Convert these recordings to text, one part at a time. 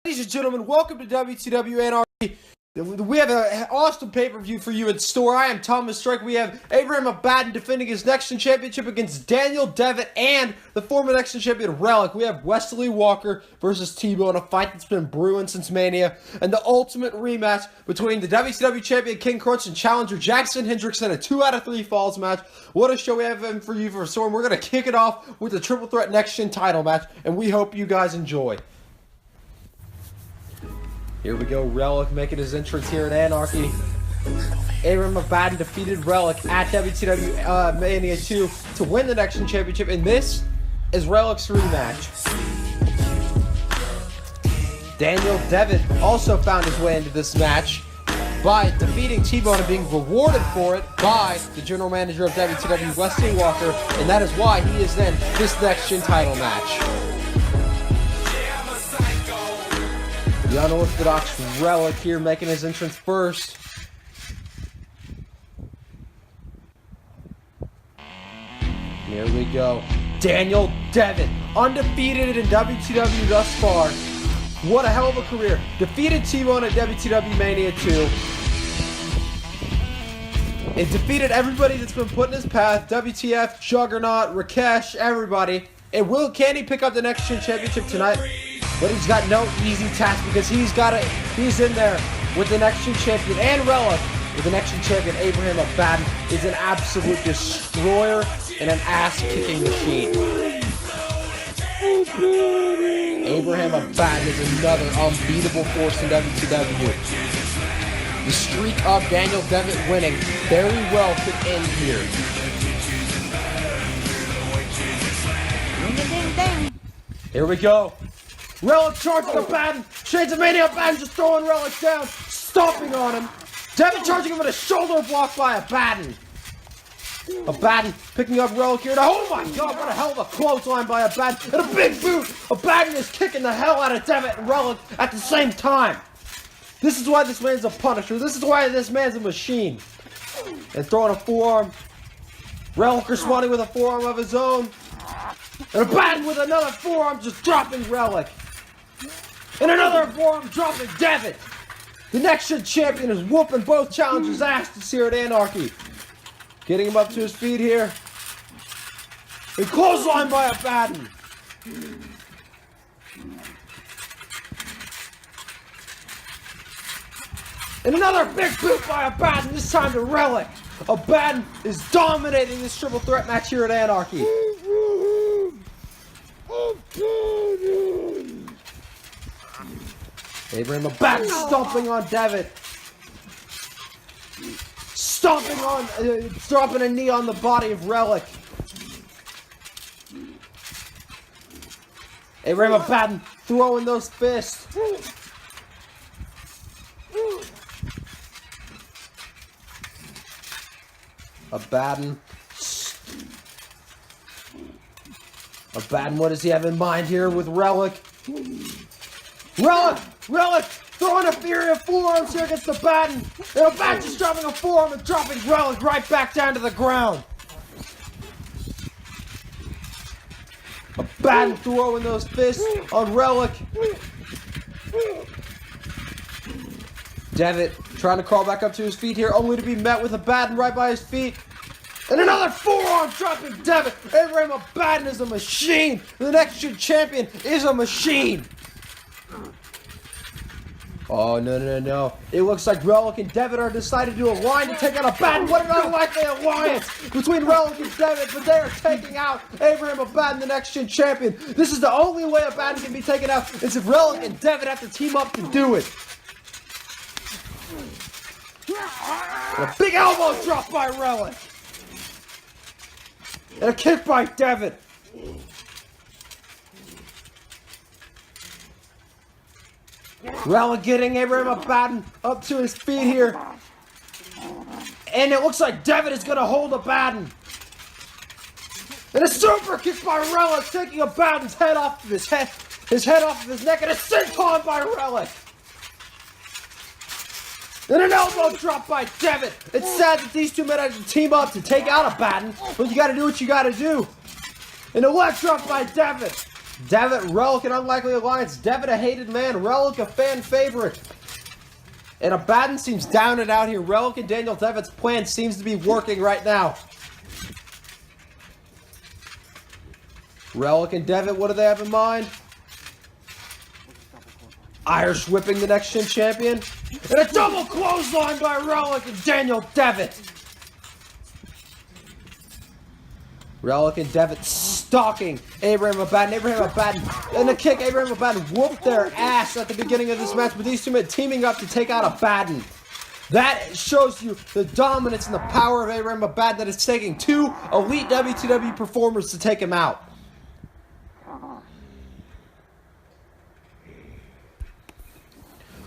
Ladies and gentlemen, welcome to WTW Anarchy. We have an awesome pay-per-view for you in store. I am Thomas Strike. We have Abaddon defending his Nex-Gen championship against Daniel, Devitt, and the former Nex-Gen champion RELLIK. We have Wesley Walker versus Tebow in a fight that's been brewing since Mania, and the ultimate rematch between the WCW champion King Krunch and challenger Jackson Hendrix in a 2 out of 3 falls match. What a show we have for you for Storm. We're going to kick it off with the triple threat Nex-Gen title match, and we hope you guys enjoy. Here we go, RELLIK making his entrance here at Anarchy. Abaddon defeated RELLIK at WTW Mania 2 to win the Nex-Gen championship, and this is RELLIK's rematch. Daniel Devitt also found his way into this match by defeating Tebow and being rewarded for it by the general manager of WTW, Wesley Walker, and that is why he is then this Nex-Gen title match. The unorthodox RELLIK here making his entrance first. Here we go. Daniel Devitt, undefeated in WTW thus far. What a hell of a career. Defeated Tebow at WTW Mania 2. And defeated everybody that's been put in his path. WTF, Juggernaut, Rakesh, everybody. And can he pick up the Nex-Gen championship tonight? But he's got no easy task because he's in there with the Nex-Gen champion and RELLIK. With the Nex-Gen champion, Abaddon is an absolute destroyer and an ass-kicking machine. Abaddon is another unbeatable force in WTW. The streak of Daniel Devitt winning very well could end here. Here we go. RELLIK charging Abaddon. Shades of Mania, Abaddon just throwing RELLIK down, stomping on him. Devitt charging him with a shoulder block by Abaddon. Abaddon picking up RELLIK here. Oh my god, what a hell of a clothesline by Abaddon. And a big boot. Abaddon is kicking the hell out of Devitt and RELLIK at the same time. This is why this man's a Punisher. This is why this man's a machine. And throwing a forearm. RELLIK responding with a forearm of his own. And Abaddon with another forearm just dropping RELLIK. And another forearm dropping Devitt. The Nex-Gen champion is whooping both challengers' asses here at Anarchy. Getting him up to his feet here. And clothesline by Abaddon. And another big boot by Abaddon, this time to RELLIK. Abaddon is dominating this triple threat match here at Anarchy. Abaddon stomping on Devitt. Stomping on, dropping a knee on the body of RELLIK. Abaddon throwing those fists. Abaddon, what does he have in mind here with RELLIK? RELLIK throwing a fury of forearms here against Abaddon. And Abaddon just dropping a forearm and dropping RELLIK right back down to the ground. Abaddon throwing those fists on RELLIK. Devitt trying to crawl back up to his feet here, only to be met with Abaddon right by his feet. And another forearm dropping Devitt. Abaddon is a machine. The Nex-Gen champion is a machine. Oh, no. It looks like RELLIK and Devitt are decided to align to take out Abaddon. What an unlikely alliance between RELLIK and Devitt, but they are taking out Abaddon, the Nex-Gen champion. This is the only way Abaddon can be taken out, is if RELLIK and Devitt have to team up to do it. And a big elbow drop by RELLIK. And a kick by Devitt. RELLIK getting Abaddon up to his feet here. And it looks like Devitt is going to hold Abaddon. And a super kick by RELLIK, taking Abaddon's head off of his head off of his neck, and a senton by RELLIK. And an elbow drop by Devitt. It's sad that these two men had to team up to take out Abaddon, but you gotta do what you gotta do. And a leg drop by Devon. Devitt, RELLIK, an unlikely alliance. Devitt, a hated man. RELLIK, a fan favorite. And Abaddon seems down and out here. RELLIK and Daniel Devitt's plan seems to be working right now. RELLIK and Devitt, what do they have in mind? Irish whipping the Nex-Gen champion. And a double clothesline by RELLIK and Daniel Devitt. RELLIK and Devitt stalking Abraham Abaddon. Abraham Abaddon and a kick. Abraham Abaddon whooped their ass at the beginning of this match, but these two men teaming up to take out Abaddon. That shows you the dominance and the power of Abraham Abaddon, that it's taking two elite WTW performers to take him out.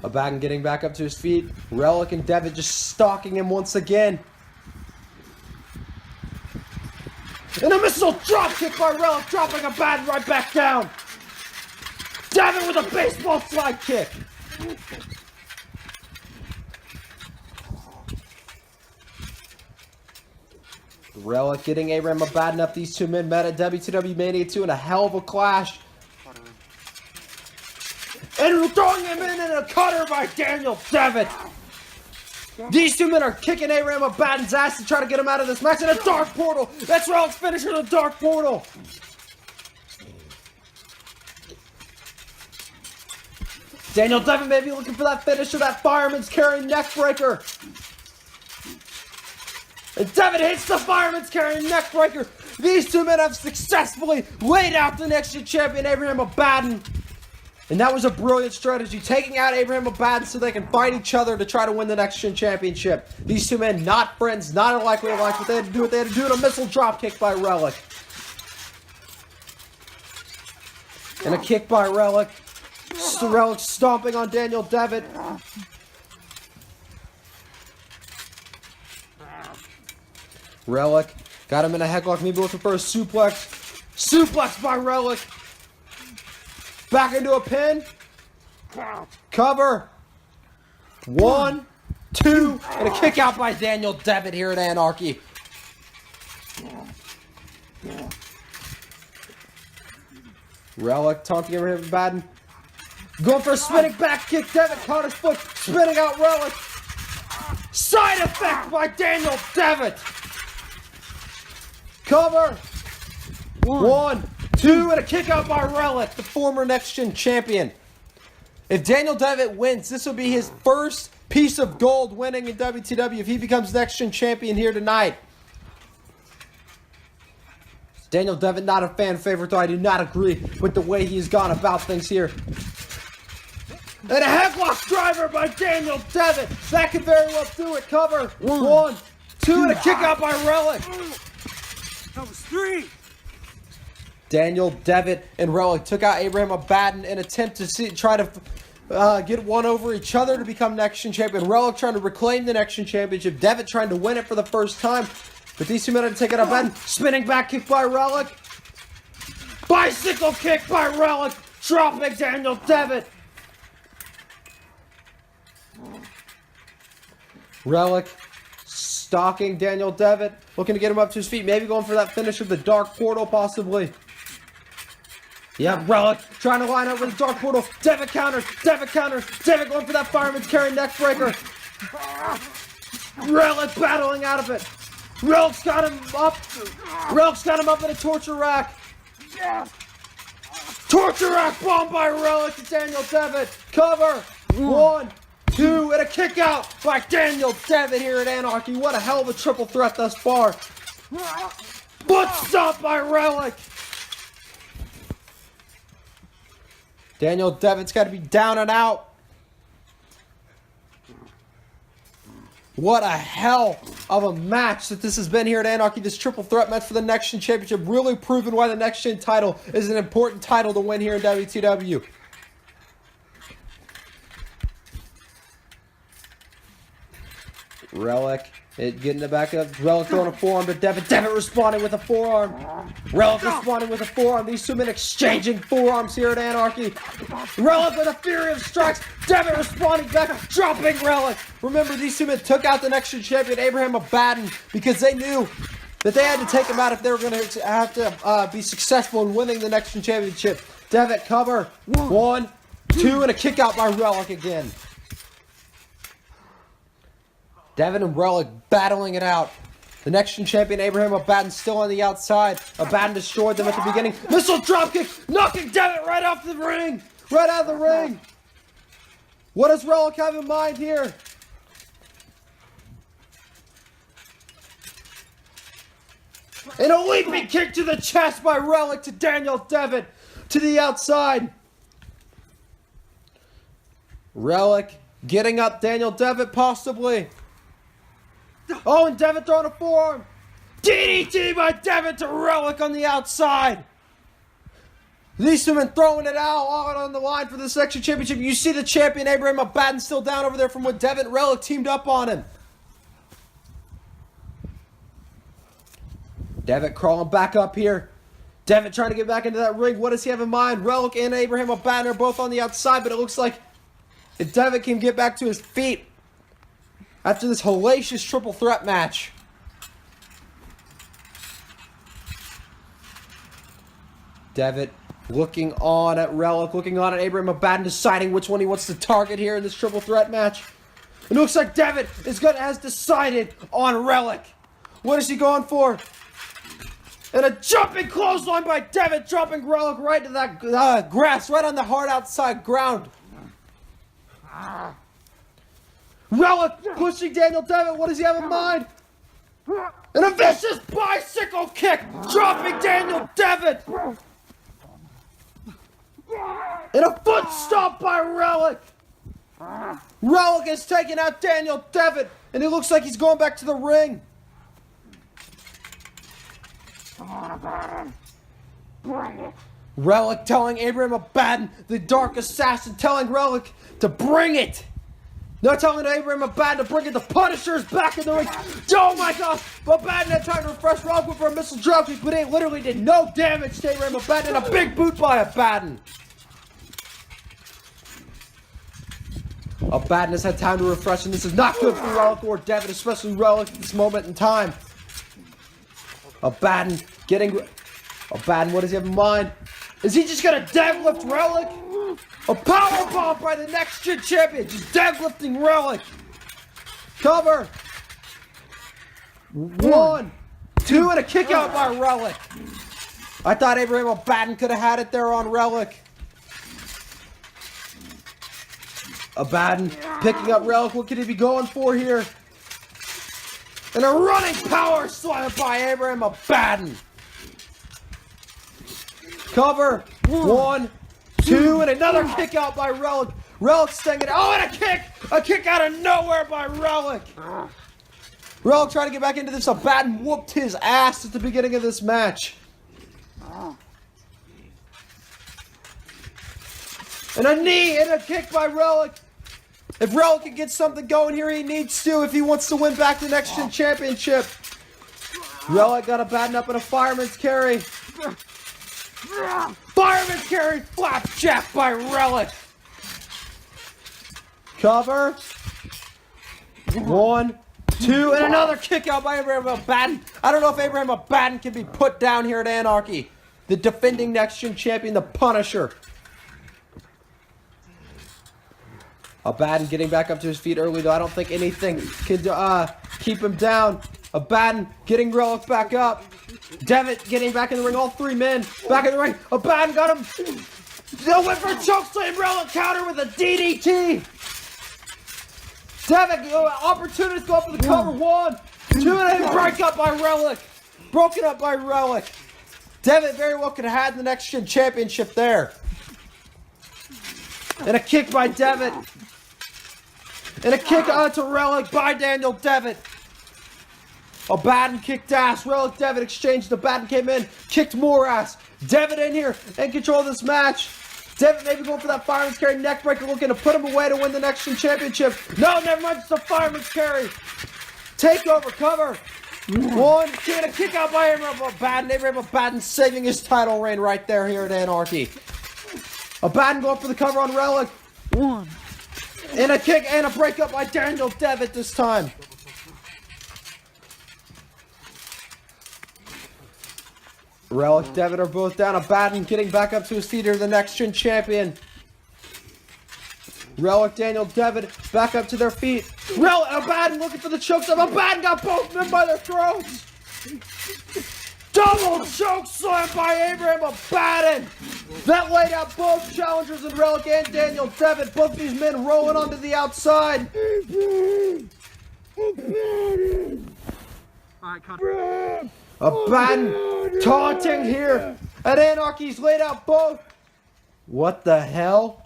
Abaddon getting back up to his feet. RELLIK and Devitt just stalking him once again. And a missile drop kick by RELLIK, dropping Abaddon right back down. Devon with a baseball slide kick. RELLIK getting Abraham Abaddon up. These two men met at WTW Mania 2 in a hell of a clash. And throwing him in a cutter by Daniel Devitt. These two men are kicking Abraham Abaddon's ass to try to get him out of this match in a dark portal. That's RELLIK's finisher, the dark portal. Daniel Devitt may be looking for that finisher, that fireman's carrying neck breaker. And Devitt hits the fireman's carrying neck breaker. These two men have successfully laid out the Nex-Gen champion, Abraham Abaddon. And that was a brilliant strategy, taking out Abraham Abaddon so they can fight each other to try to win the Nex-Gen championship. These two men, not friends, not unlikely alike, but they had to do what they had to do, and a missile drop kick by RELLIK. And a kick by RELLIK. RELLIK stomping on Daniel Devitt. RELLIK got him in a headlock, maybe looking for a suplex. Suplex by RELLIK. Back into a pin. Cover. 1, 2, and a kick out by Daniel Devitt here at Anarchy. RELLIK taunting Abraham Abaddon. Going for a spinning back kick. Devitt caught his foot. Spinning out RELLIK. Side effect by Daniel Devitt. Cover. 1, 2, and a kick out by RELLIK, the former Nex-Gen champion. If Daniel Devitt wins, this will be his first piece of gold winning in WTW if he becomes Nex-Gen champion here tonight. Daniel Devitt, not a fan favorite, though I do not agree with the way he's gone about things here. And a headlock driver by Daniel Devitt. That could very well do it. Cover. 1, 2, and a kick out by RELLIK. That was 3. Daniel Devitt and RELLIK took out Abraham Abaddon in an attempt to try to get one over each other to become Nex-Gen champion. RELLIK trying to reclaim the Nex-Gen championship. Devitt trying to win it for the first time. But these two men had to take it out. Abaddon. Spinning back kick by RELLIK. Bicycle kick by RELLIK. Dropping Daniel Devitt. RELLIK stalking Daniel Devitt. Looking to get him up to his feet. Maybe going for that finish of the dark portal possibly. Yeah, RELLIK trying to line up with the dark portal. Devitt counters. Devitt counters. Devitt going for that fireman's carry neck breaker. RELLIK battling out of it. RELLIK's got him up. RELLIK's got him up in a torture rack. Torture rack bomb by RELLIK to Daniel Devitt. Cover. 1, 2, and a kick out by Daniel Devitt here at Anarchy. What a hell of a triple threat thus far. Foot stomp by RELLIK. Daniel Devitt's got to be down and out. What a hell of a match that this has been here at Anarchy. This triple threat match for the Nex-Gen championship. Really proving why the Nex-Gen title is an important title to win here in WTW. RELLIK getting the back up. RELLIK throwing a forearm to Devitt. Devitt responding with a forearm. RELLIK responding with a forearm. These two men exchanging forearms here at Anarchy. RELLIK with a fury of strikes. Devitt responding back, dropping RELLIK. Remember, these two men took out the Nex-Gen champion, Abraham Abaddon, because they knew that they had to take him out if they were going to have to be successful in winning the Nex-Gen championship. Devitt, cover. 1, 2, and a kick out by RELLIK again. Devon and RELLIK battling it out. The Nex-Gen champion, Abraham Abaddon, still on the outside. Abaddon destroyed them at the beginning. Missile dropkick, knocking Devitt right off the ring. Right out of the ring. What does RELLIK have in mind here? And a leaping kick to the chest by RELLIK to Daniel Devitt to the outside. RELLIK getting up Daniel Devitt possibly. Oh, and Devitt throwing a forearm. DDT by Devitt to RELLIK on the outside. These two men throwing it out all on the line for the Nex-Gen championship. You see the champion Abraham Abaddon still down over there from when Devitt and RELLIK teamed up on him. Devitt crawling back up here. Devitt trying to get back into that ring. What does he have in mind? RELLIK and Abraham Abaddon are both on the outside, but it looks like if Devitt can get back to his feet after this hellacious triple threat match. Devitt looking on at RELLIK, looking on at Abraham Abaddon, deciding which one he wants to target here in this triple threat match. It looks like Devitt has decided on RELLIK. What is he going for? And a jumping clothesline by Devitt, dropping RELLIK right to that grass, right on the hard outside ground. RELLIK pushing Daniel Devitt. What does he have in mind? And a vicious bicycle kick, dropping Daniel Devitt. And a foot stomp by RELLIK. RELLIK is taking out Daniel Devitt, and it looks like he's going back to the ring. RELLIK telling Abraham Abaddon, the Dark Assassin, telling RELLIK to bring it. They're telling Abraham Abaddon to bring it. The Punisher's back in the ring. Oh my gosh! Abaddon had time to refresh. RELLIK went for a missile dropkick, but it literally did no damage to Abraham Abaddon. And a big boot by Abaddon. Abaddon has had time to refresh, and this is not good for RELLIK or Devitt, especially RELLIK at this moment in time. Abaddon getting... Abaddon, what does he have in mind? Is he just gonna deadlift RELLIK? A powerbomb by the Nex-Gen champion, just deadlifting RELLIK. Cover. 1, 2, and a kick out by RELLIK. I thought Abraham Abaddon could have had it there on RELLIK. Abaddon picking up RELLIK. What could he be going for here? And a running power slam by Abraham Abaddon. Cover. 1, 2, and another kick out by RELLIK. RELLIK staying it. Oh, and a kick! A kick out of nowhere by RELLIK. RELLIK trying to get back into this. Abaddon whooped his ass at the beginning of this match. And a knee and a kick by RELLIK. If RELLIK can get something going here, he needs to if he wants to win back the Nex-Gen championship. RELLIK got Abaddon up in a fireman's carry. Fireman's carry, flapjack by RELLIK. Cover. 1, 2, and another kick out by Abraham Abaddon. I don't know if Abraham Abaddon can be put down here at Anarchy. The defending Nex-Gen champion, the Punisher. Abaddon getting back up to his feet early, though. I don't think anything can keep him down. Abaddon getting RELLIK back up. Devitt getting back in the ring. All three men back in the ring. Abaddon got him. They went for a chokeslam. RELLIK counter with a DDT. Devitt, opportunity to go up for the cover. 1, 2, and a break up by RELLIK. Broken up by RELLIK. Devitt very well could have had the Nex-Gen championship there. And a kick by Devitt. And a kick out to RELLIK by Daniel Devitt. Abaddon kicked ass. RELLIK, Devitt exchanged. Abaddon came in, kicked more ass. Devitt in here and control this match. Devitt maybe going for that fireman's carry neck breaker, looking to put him away to win the Nex-Gen championship. No, never mind. It's a fireman's carry. Takeover, cover. 1, 2, and a kick out by Abraham Abaddon. Abraham Abaddon saving his title reign right there here at Anarchy. Abaddon going for the cover on RELLIK. 1. And a kick and a breakup by Daniel Devitt this time. RELLIK, Devitt are both down. Abaddon getting back up to his feet here, the Nex-Gen champion. RELLIK, Daniel, Devitt back up to their feet. Abaddon looking for the chokeslam. Abaddon got both men by their throats. Double choke slam by Abraham Abaddon. That laid out both challengers in RELLIK and Daniel Devitt. Both these men rolling onto the outside. Abaddon taunting here at Anarchy's laid out both. What the hell?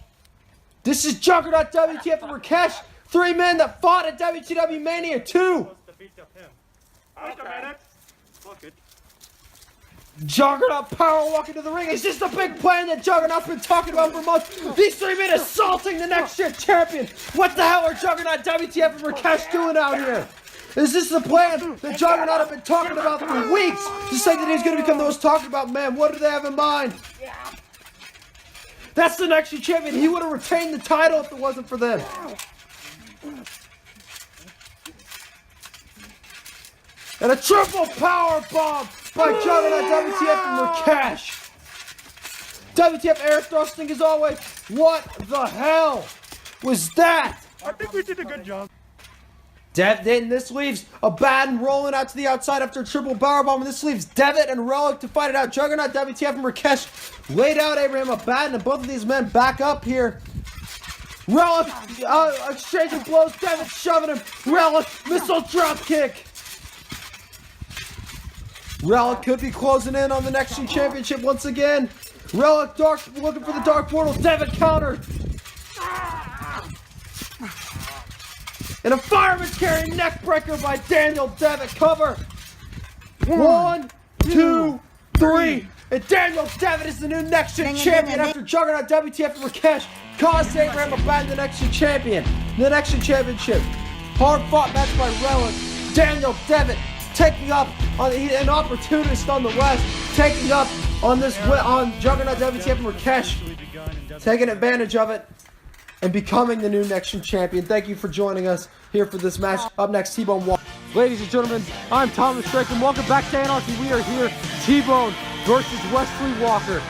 This is Juggernaut, WTF, and Rakesh. 3 men that fought at WTW Mania 2. Juggernaut power walking to the ring. Is this the big plan that Juggernaut's been talking about for months? These 3 men assaulting the Nex-Gen champion. What the hell are Juggernaut, WTF, and Rakesh doing out here? Is this the plan that Juggernaut have been talking about for weeks? To say that he's going to become the most talked about man. What do they have in mind? That's the Nex-Gen champion. He would have retained the title if it wasn't for them. And a triple power bomb by Juggernaut, WTF, and Rakesh. WTF air thrusting as always. What the hell was that? I think we did a good job. Then this leaves Abaddon rolling out to the outside after a triple powerbomb, and this leaves Devitt and RELLIK to fight it out. Juggernaut, WTF, and Rakesh laid out Abraham Abaddon, and both of these men back up here. RELLIK exchanging blows, Devitt shoving him. RELLIK missile drop kick. RELLIK could be closing in on the Nex-Gen championship once again. RELLIK looking for the dark portal. Devitt countered. And a fireman's carry neck breaker by Daniel Devitt. Cover. 1, 2, 3. And Daniel Devitt is the new Nex-Gen champion after Juggernaut, WTF, and Rakesh caused Abraham Abaddon the Nex-Gen champion. The Nex-Gen championship. Hard fought match by RELLIK. Daniel Devitt taking up on an opportunist on the West, taking up on Juggernaut, WTF, and Rakesh, taking advantage of it and becoming the new Nex-Gen champion. Thank you for joining us here for this match. Up next, T-Bone Walker. Ladies and gentlemen, I'm Thomas Drake, and welcome back to Anarchy. We are here, T-Bone versus Wesley Walker.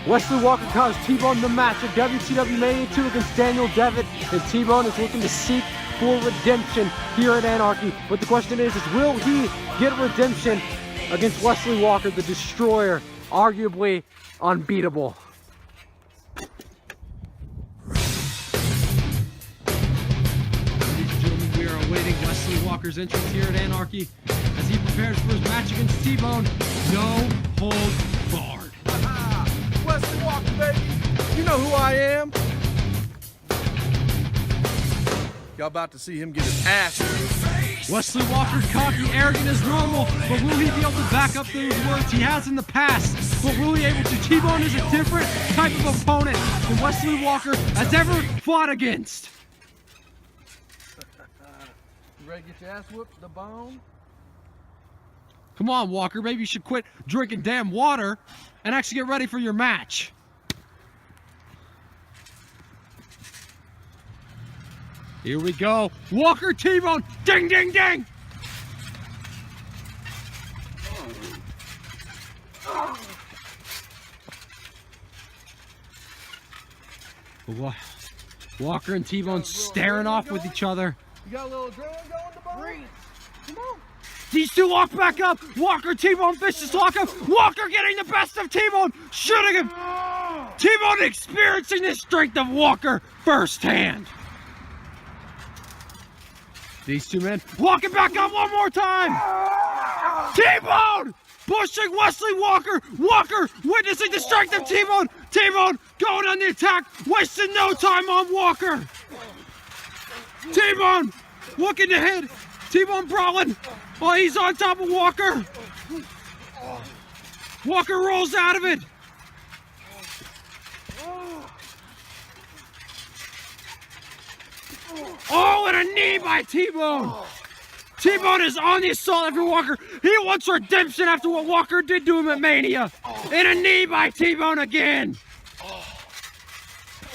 Wesley Walker caused T-Bone the match at WTW Mania 2 against Daniel Devitt, and T-Bone is looking to seek for redemption here at Anarchy. But the question is will he get redemption against Wesley Walker, the Destroyer, arguably unbeatable? Ladies and gentlemen, we are awaiting Wesley Walker's entrance here at Anarchy as he prepares for his match against T-Bone. No holds barred. Wesley Walker, baby. You know who I am. Y'all about to see him get his ass. Wesley Walker, cocky, arrogant as normal, but will he be able to back up those words he has in the past? But will he able to? T-Bone is a different type of opponent than Wesley Walker has ever fought against. You ready to get your ass whooped, the bone? Come on, Walker, maybe you should quit drinking damn water and actually get ready for your match. Here we go. Walker, T-Bone. Ding, ding, ding. Walker and T-Bone staring off with each other. You got a little adrenaline going, the bone? Come on. These two lock back up. Walker, T-Bone, vicious lock up. Walker getting the best of T-Bone, shooting him. T-Bone experiencing the strength of Walker firsthand. These two men walking back up one more time. T-Bone pushing Wesley Walker. Walker witnessing the strength of T-Bone. T-Bone going on the attack, wasting no time on Walker. T-Bone looking to hit. T-Bone brawling while he's on top of Walker. Walker rolls out of it. Oh, and a knee by T-Bone. T-Bone is on the assault after Walker. He wants redemption after what Walker did to him at Mania. And a knee by T-Bone again.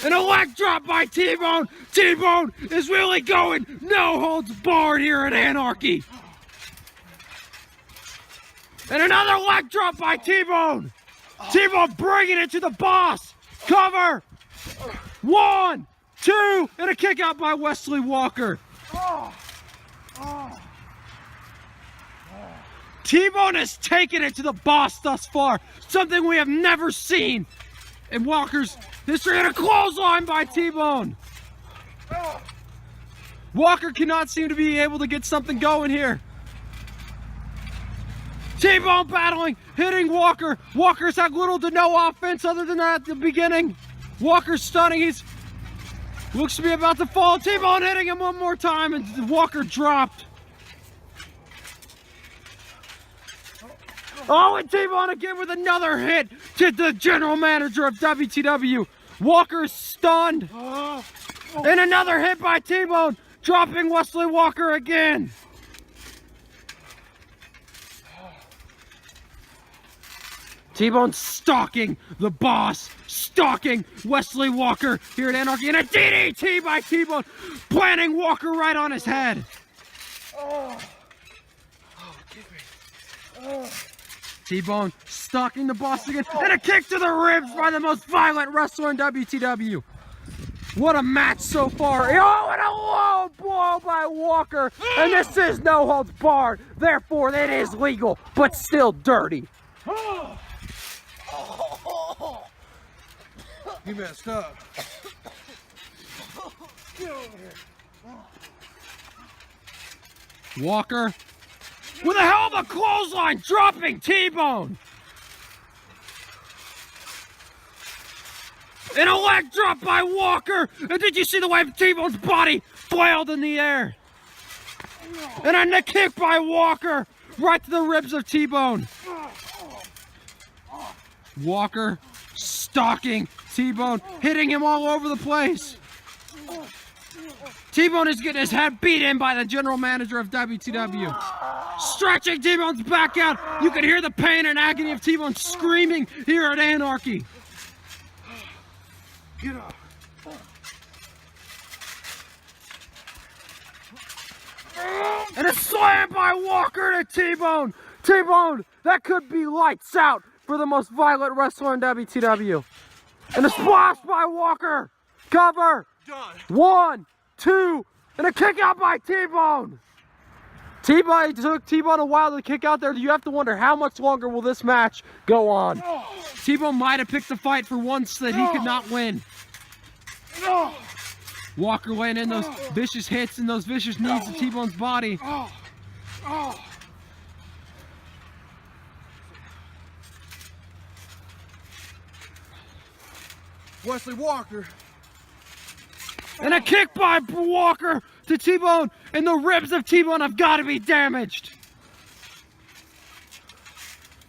And a leg drop by T-Bone. T-Bone is really going no holds barred here at Anarchy. And another leg drop by T-Bone. T-Bone bringing it to the boss. Cover. 1, 2, and a kick out by Wesley Walker. T-Bone has taken it to the boss thus far. Something we have never seen in Walker's history. And a clothesline by T-Bone. Walker cannot seem to be able to get something going here. T-Bone battling, hitting Walker. Walker's had little to no offense other than that at the beginning. Walker's stunning. He's looks to be about to fall. T-Bone hitting him one more time, and Walker dropped. Oh, and T-Bone again with another hit to the general manager of WTW. Walker is stunned. And another hit by T-Bone, dropping Wesley Walker again. T-Bone stalking the boss, stalking Wesley Walker here at Anarchy, and a DDT by T-Bone, planting Walker right on his head. T-Bone stalking the boss again, and a kick to the ribs by the most violent wrestler in WTW. What a match so far. Oh, and a low blow by Walker, and this is no holds barred, therefore it is legal, but still dirty. You messed up. Get over here. Walker with a hell of a clothesline, dropping T-Bone. And a leg drop by Walker. And did you see the way T-Bone's body flailed in the air? And a kick by Walker right to the ribs of T-Bone. Walker stalking T-Bone, hitting him all over the place. T-Bone is getting his head beat in by the general manager of WTW. Stretching T-Bone's back out. You can hear the pain and agony of T-Bone screaming here at Anarchy. Get up. And a slam by Walker to T-Bone. T-Bone, that could be lights out for the most violent wrestler in WTW. And a splash by Walker. Cover. Done. 1, 2, and a kick out by T-Bone. T-Bone took T-Bone a while to kick out there. You have to wonder how much longer will this match go on. T-Bone might have picked the fight for once that he could not win. Walker laying in those vicious hits and those vicious knees to T-Bone's body. Wesley Walker. And a kick by Walker to T-Bone, and the ribs of T-Bone have got to be damaged.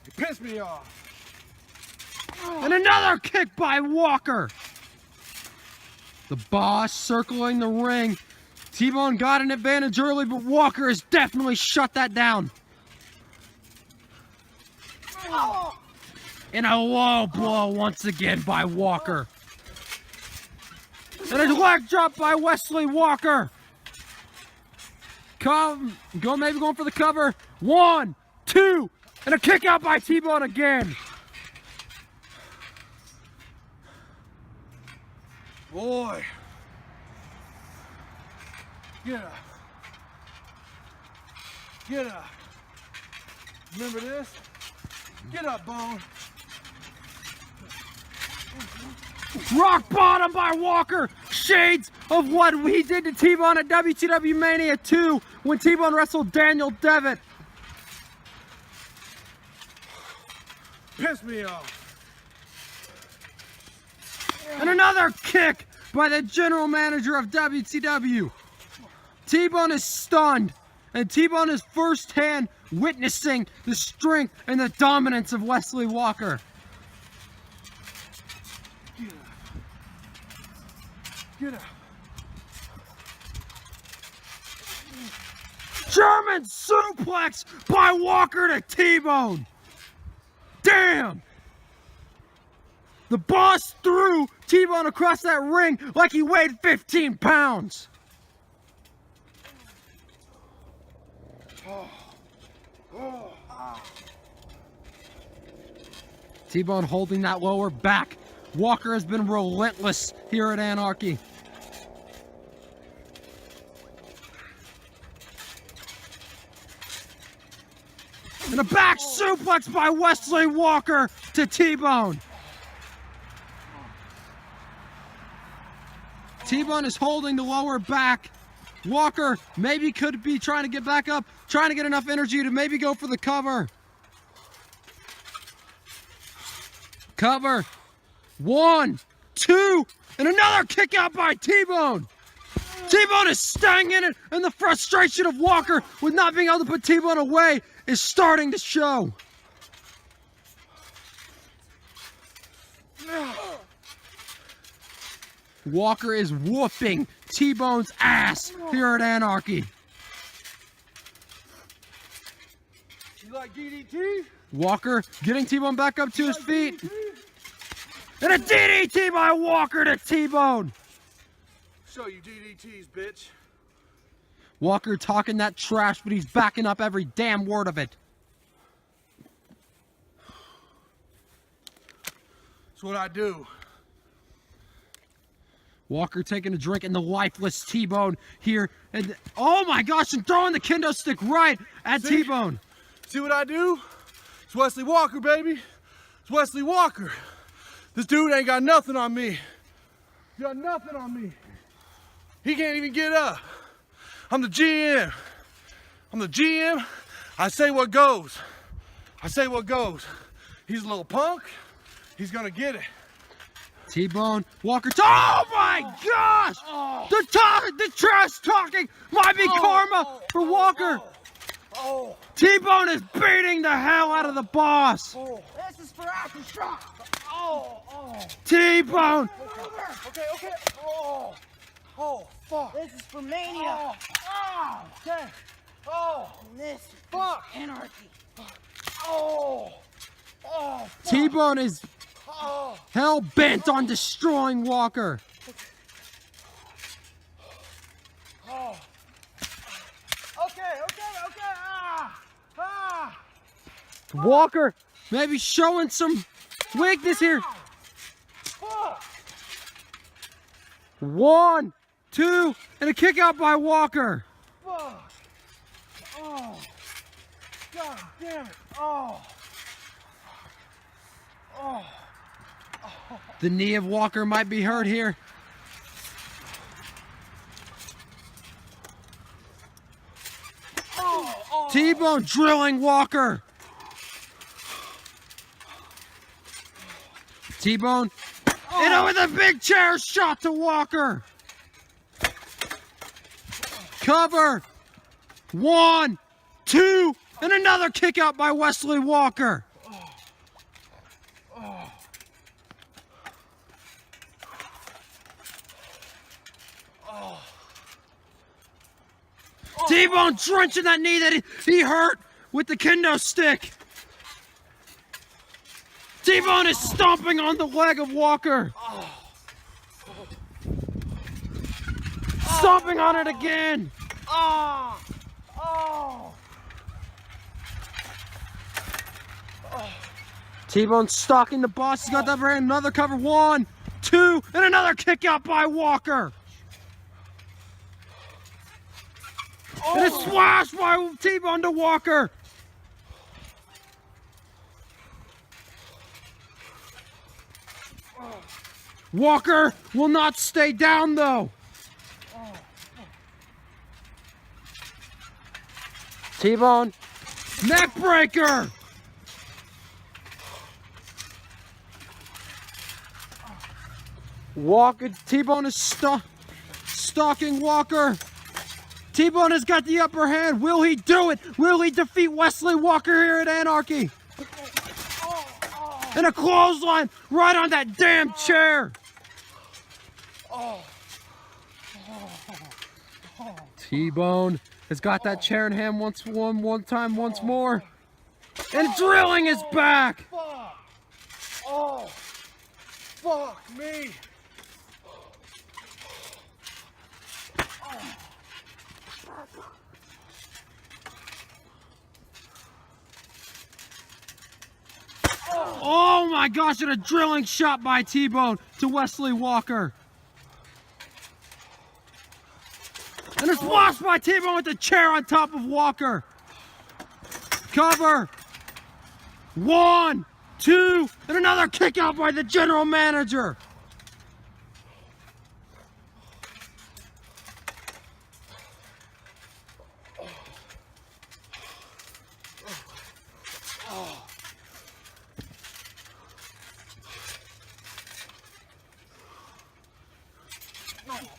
You pissed me off. And another kick by Walker. The boss circling the ring. T-Bone got an advantage early, but Walker has definitely shut that down. And a low blow once again by Walker. And a leg drop by Wesley Walker. Maybe going for the cover. 1, 2, and a kick out by T-Bone again. Boy. Get up. Get up. Remember this? Get up, Bone. Rock bottom by Walker. Shades of what he did to T-Bone at WTW Mania 2 when T-Bone wrestled Daniel Devitt. Piss me off. And another kick by the general manager of WTW. T-Bone is stunned, and T-Bone is firsthand witnessing the strength and the dominance of Wesley Walker. Get up. German suplex by Walker to T-Bone. Damn! The boss threw T-Bone across that ring like he weighed 15 pounds. T-Bone holding that lower back. Walker has been relentless here at Anarchy. And a back suplex by Wesley Walker to T-Bone. T-Bone is holding the lower back. Walker maybe could be trying to get back up, trying to get enough energy to maybe go for the cover. Cover. 1, 2, and another kick out by T-Bone. T-Bone is staying in it, and the frustration of Walker with not being able to put T-Bone away is starting to show. Walker is whooping T-Bone's ass here at Anarchy. You like DDT? Walker getting T-Bone back up to his feet. And a DDT by Walker to T-Bone. Show you DDTs, bitch. Walker talking that trash, but he's backing up every damn word of it. That's what I do. Walker taking a drink and the lifeless T-Bone here. And oh my gosh, and throwing the kendo stick right at T-Bone. See what I do? It's Wesley Walker, baby. It's Wesley Walker. This dude ain't got nothing on me. He got nothing on me. He can't even get up. I'm the GM. I'm the GM. I say what goes. I say what goes. He's a little punk. He's gonna get it. T-Bone, Walker, oh my gosh! The trash talking might be karma for Walker. T-Bone is beating the hell out of the boss. This is for aftershock. T-Bone. Okay. Oh, fuck. This is for mania. Okay. Oh, And this fuck. is anarchy. T-Bone is hell bent on destroying Walker. Walker maybe showing some weakness here. 1, 2, and a kick out by Walker. Fuck. Oh. God damn it. The knee of Walker might be hurt here. T-Bone drilling Walker. T-Bone, and with a big chair shot to Walker. Cover. 1, 2, and another kick out by Wesley Walker. T-Bone drenching that knee that he hurt with the kendo stick. T-Bone is stomping on the leg of Walker. Stomping on it again. T-Bone stalking the boss. He's got that brand. Another cover. 1, 2, and another kick out by Walker. And a splash by T-Bone to Walker. Walker will not stay down though. T-Bone, neck breaker. Walker, T-Bone is stalking Walker. T-Bone has got the upper hand. Will he do it? Will he defeat Wesley Walker here at Anarchy? And a clothesline right on that damn chair. T-Bone has got that chair in hand once more. And drilling his back. Fuck me. Oh Oh my gosh, and a drilling shot by T-Bone to Wesley Walker. And it's lost by T-Bone with the chair on top of Walker. Cover. 1, 2, and another kick out by the general manager.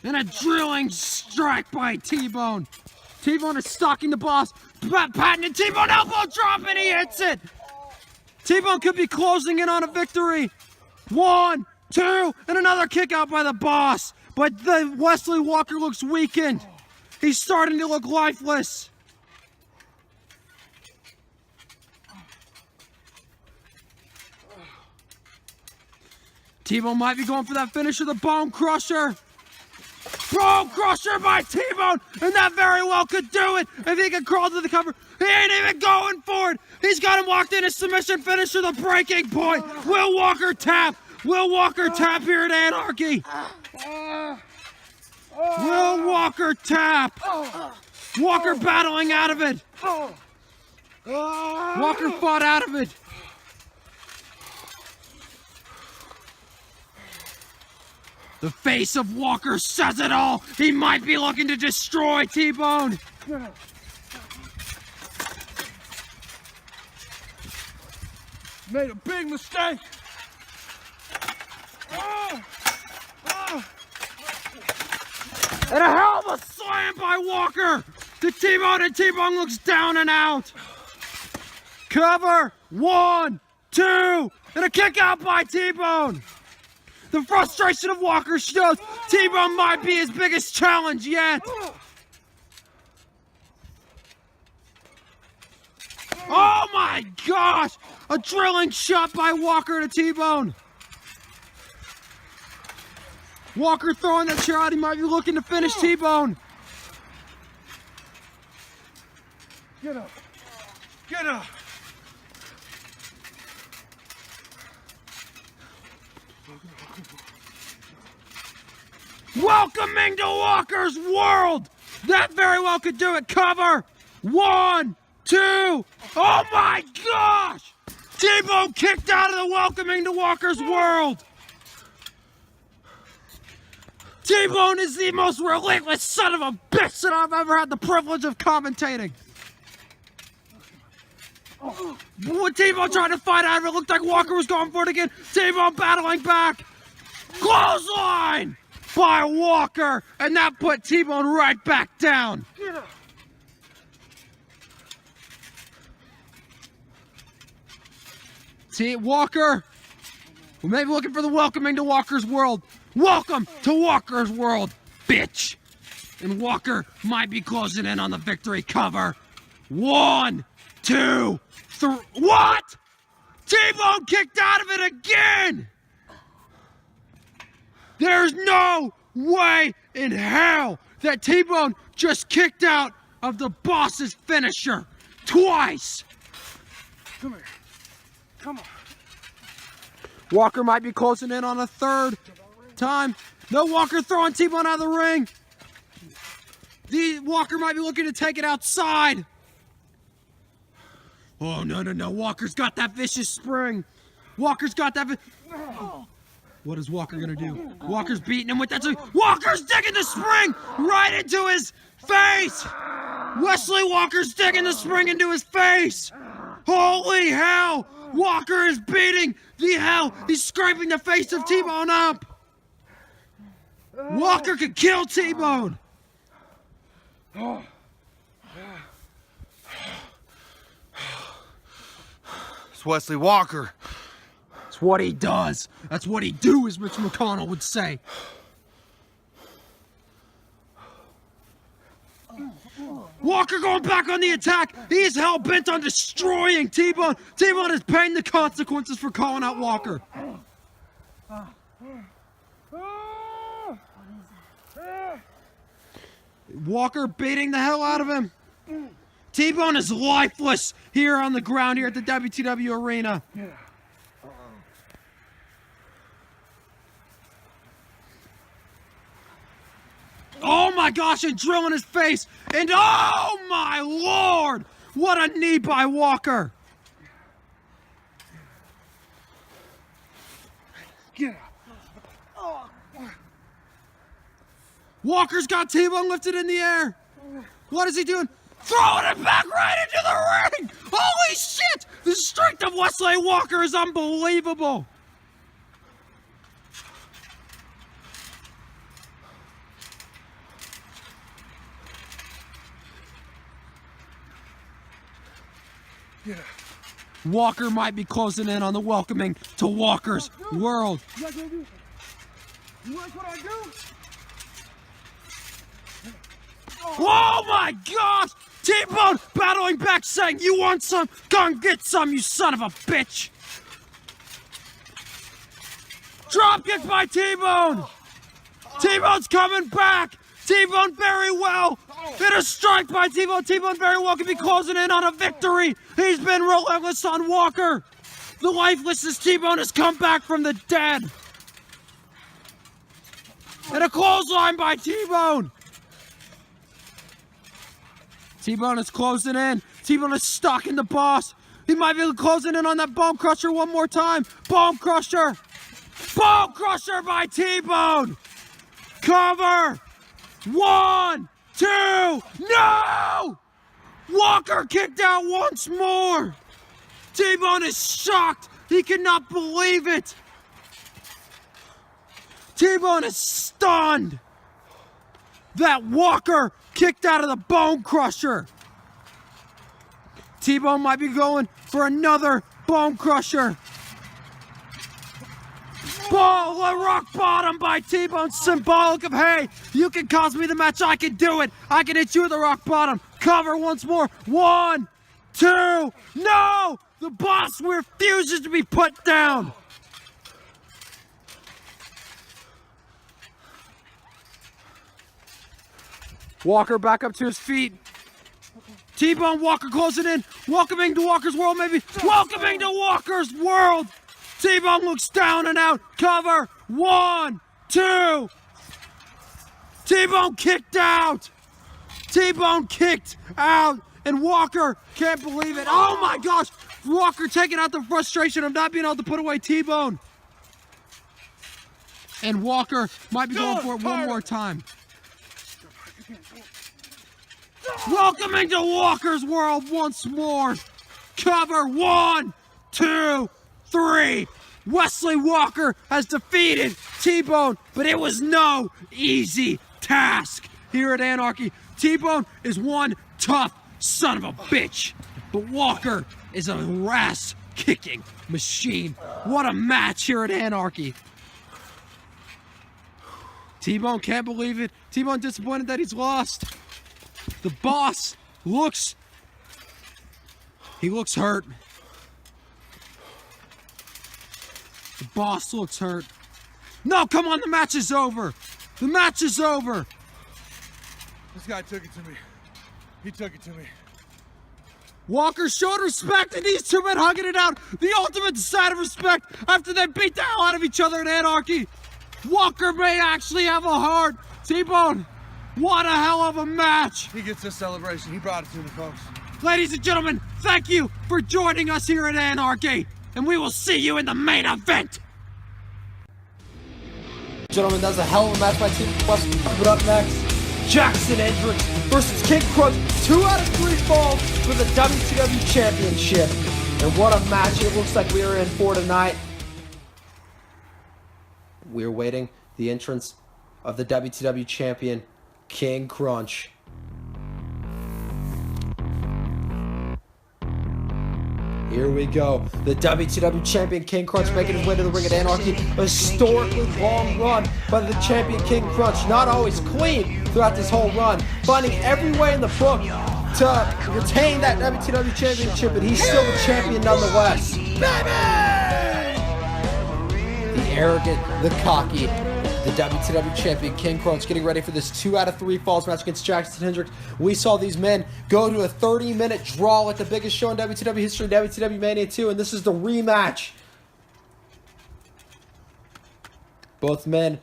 And a drilling strike by T-Bone. T-Bone is stalking the boss. Patton and T-Bone elbow drop and he hits it. T-Bone could be closing in on a victory. 1, 2, and another kick out by the boss. But the Wesley Walker looks weakened. He's starting to look lifeless. T-Bone might be going for that finisher, the Bone Crusher. Bone Crusher by T-Bone, and that very well could do it if he can crawl to the cover. He ain't even going for it. He's got him locked in a submission finisher, the breaking point. Will Walker tap? Will Walker tap here at Anarchy? Will Walker tap? Walker battling out of it. Walker fought out of it. The face of Walker says it all. He might be looking to destroy T-Bone. Made a big mistake. And a hell of a slam by Walker to T-Bone, and T-Bone looks down and out. Cover. 1, 2, and a kick out by T-Bone. The frustration of Walker shows T-Bone might be his biggest challenge yet. Oh my gosh! A drilling shot by Walker to T-Bone. Walker throwing that chair out. He might be looking to finish T-Bone. Get up. Get up. Welcoming to Walker's world. That very well could do it. Cover. 1, 2. Oh my gosh! T-Bone kicked out of the welcoming to Walker's world. T-Bone is the most relentless son of a bitch that I've ever had the privilege of commentating. When T-Bone tried to fight out of it, looked like Walker was going for it again. T-Bone battling back. Clothesline by Walker, and that put T-Bone right back down. Walker, we may be looking for the welcoming to Walker's world. Welcome to Walker's world, bitch. And Walker might be closing in on the victory. Cover. 1, 2, 3. What? T-Bone kicked out of it again. There's no way in hell that T-Bone just kicked out of the boss's finisher twice. Come here. Come on. Walker might be closing in on a third time. No, Walker throwing T-Bone out of the ring. Walker might be looking to take it outside. Oh, no. Walker's got that vicious spring. Walker's got that. What is Walker gonna do? Walker's beating him with that. Walker's digging the spring right into his face. Wesley Walker's digging the spring into his face. Holy hell! Walker is beating the hell. He's scraping the face of T-Bone up. Walker could kill T-Bone. It's Wesley Walker. It's what he does. That's what he do, as Mitch McConnell would say. Walker going back on the attack. He is hell-bent on destroying T-Bone. T-Bone is paying the consequences for calling out Walker. Walker beating the hell out of him. T-Bone is lifeless here on the ground here at the WTW arena. my gosh, and drilling his face. And oh my lord! What a knee by Walker. Get out. Walker's got T-Bone lifted in the air. What is he doing? Throwing it back right into the ring! Holy shit! The strength of Wesley Walker is unbelievable. Yeah. Walker might be closing in on the welcoming to Walker's world. You like what I do? You like what I do? Oh my gosh! T-Bone battling back saying, you want some? Come get some, you son of a bitch! Drop kick by T-Bone! T-Bone's coming back! T-Bone very well! Hit a strike by T-Bone. T-Bone very well could be closing in on a victory. He's been relentless on Walker. The lifeless T-Bone has come back from the dead. And a clothesline by T-Bone. T-Bone is closing in. T-Bone is stalking the boss. He might be closing in on that Bone Crusher one more time. Bone Crusher. Bone Crusher by T-Bone. Cover. 1, 2, no! Walker kicked out once more. T-Bone is shocked. He cannot believe it. T-Bone is stunned that Walker kicked out of the Bone Crusher. T-Bone might be going for another Bone Crusher. Rock bottom by T-Bone, symbolic of, hey, you can cause me the match, I can do it. I can hit you with the rock bottom. Cover once more. 1, 2, no! The boss refuses to be put down. Walker back up to his feet. T-Bone, Walker closing in. Welcoming to Walker's world, maybe. Welcoming to Walker's world. T-Bone looks down and out. Cover. 1, 2. T-Bone kicked out. T-Bone kicked out. And Walker can't believe it. Oh my gosh. Walker taking out the frustration of not being able to put away T-Bone. And Walker might be going for it one more time. Welcoming to Walker's world once more. Cover. 1, 2, 3. Wesley Walker has defeated T-Bone, but it was no easy task here at Anarchy. T-Bone is one tough son of a bitch, but Walker is a ass-kicking machine. What a match here at Anarchy. T-Bone can't believe it. T-Bone disappointed that he's lost. The boss looks hurt. The boss looks hurt. No, come on, the match is over. The match is over. This guy took it to me. He took it to me. Walker showed respect, and these two men hugging it out. The ultimate sign of respect after they beat the hell out of each other in Anarchy. Walker may actually have a heart. T-Bone, what a hell of a match. He gets this celebration. He brought it to me, folks. Ladies and gentlemen, thank you for joining us here at Anarchy, and we will see you in the main event. Gentlemen, that's a hell of a match by Team Plus. But up next, Jackson Hendrix versus King Krunch. 2 out of 3 falls for the WTW Championship. And what a match it looks like we are in for tonight. We're waiting the entrance of the WTW Champion, King Krunch. Here we go. The WTW Champion King Krunch making his way to the ring at Anarchy. A historically long run by the Champion King Krunch. Not always clean throughout this whole run. Finding every way in the book to retain that WTW Championship, but he's still the champion nonetheless. The arrogant, the cocky, the WTW Champion King Krunch getting ready for this 2 out of 3 falls match against Jackson Hendrix. We saw these men go to a 30-minute draw at the biggest show in WTW history, WTW Mania 2, and this is the rematch. Both men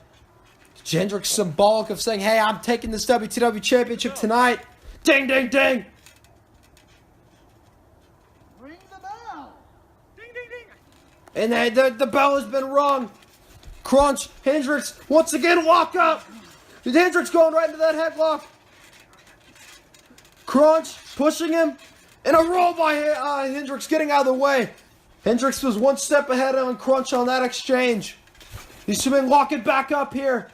Hendrix symbolic of saying, hey, I'm taking this WTW Championship tonight. Ding, ding, ding. Ring the bell. Ding, ding, ding. And the bell has been rung. Krunch, Hendrix, once again walk up. Hendrix going right into that headlock. Krunch pushing him. And a roll by Hendrix getting out of the way. Hendrix was one step ahead on Krunch on that exchange. He's been locking back up here.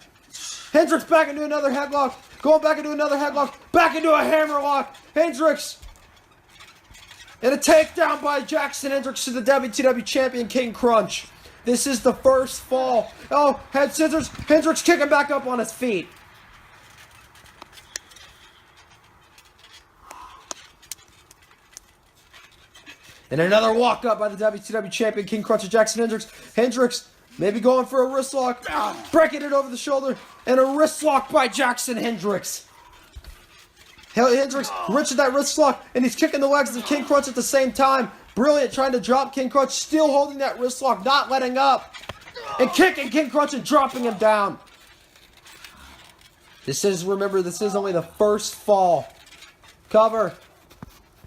Hendrix back into another headlock. Going back into another headlock. Back into a hammerlock. Hendrix. And a takedown by Jackson Hendrix to the WTW champion, King Krunch. This is the first fall. Oh, head scissors. Hendrix kicking back up on his feet. And another walk up by the WTW champion, King Krunch, and Jackson Hendrix. Hendrix maybe going for a wrist lock. Breaking it over the shoulder. And a wrist lock by Jackson Hendrix. Hendrix wrenching that wrist lock. And he's kicking the legs of King Krunch at the same time. Brilliant trying to drop King Krunch. Still holding that wrist lock. Not letting up. And kicking King Krunch and dropping him down. Remember, this is only the first fall. Cover.